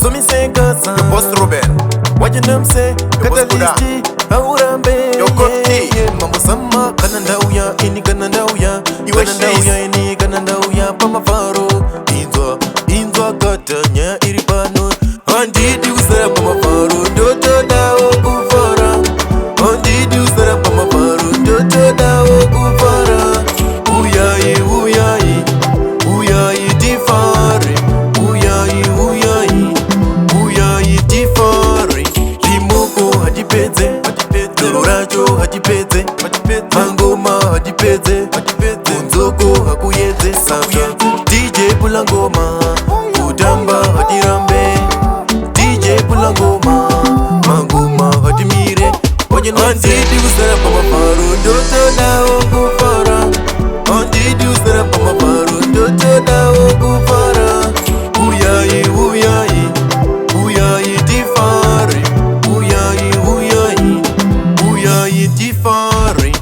Komise kasa Yo boss Ruben Wajenamse Katalisti Aurambe Yo Kotti Mambo sama Kanandauya Ini kanandauya Kanandauya ini kanandauya Pama faro Inzwa katanya iripano Ondidi usara pama faro Ndoto dao kufara Ondidi usara pama faro Ndoto dao kufara Uyayi uyayi Uyayi tifare Uyayi uyayi Uyayi tifare Limoko hadipeze Dororacho hadipeze Mangoma hadipeze Unzoko hakuyeze Sasa DJ Pulangoma Kudamba hadirambe DJ Pulangoma Mangoma hadimire Ondidi usara pama faro Ndoto dao kufara Ondidi usara pama faro Ndoto dao kufara Uyayi uyayi Uyayi tifare Uyayi uyayi Uyayi tifare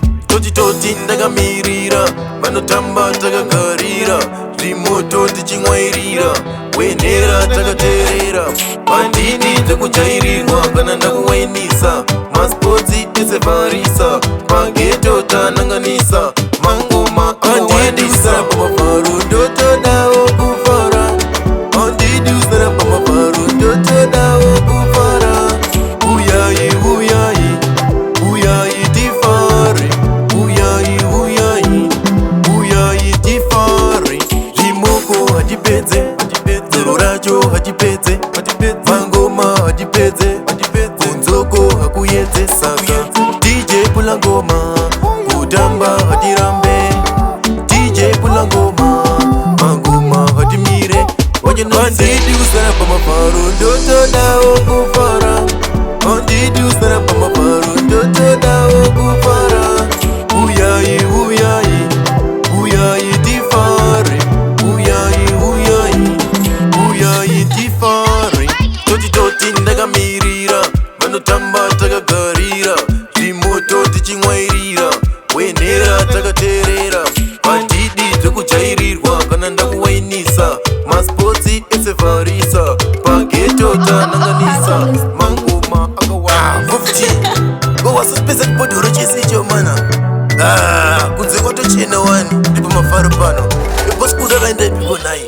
Toti ndagamirira Vanotamba tagagarira Rimoto tichimwairira Wenera tagaterera Pandini dzekujairirwa Kana ndakuwainisa Maspotsi esevarisa Pageto tananganisa Mangoma ondidi usara pamafaro Ndoto dao kufara Ondidi usara pamafaro Ndoto dao kufara Uyayi uyayi Uyayi tifare Uyayi uyayi Uyayi tifare Limoko hadipeze Dororacho hadipeze Mangoma hadipeze Kunzoko hakuyeze Sasa DJ Pulangoma Kudamba hadirambe DJ Pulangoma Mangoma hadimire Ondidi usara pamafaro Ndoto dao kufara Ondidi usara pamafaro Ndoto dao kufara Uyayi uyayi Uyayi tifare Uyayi uyayi Uyayi tifare Toti ndagamirira Vanotamba tagagarira Rimoto tichimwairira Wenera tagaterera Pandidi dzekujairirwa Kana ndakuwainisa Maspotsi esevarisa Pageto tananganisa Mangoma akawanda 50 Go wasuspeza kipodoro chesicho mana kunze kwatochena wani Ndipo mafaro pano Boss kuda kaenda ipiko nayi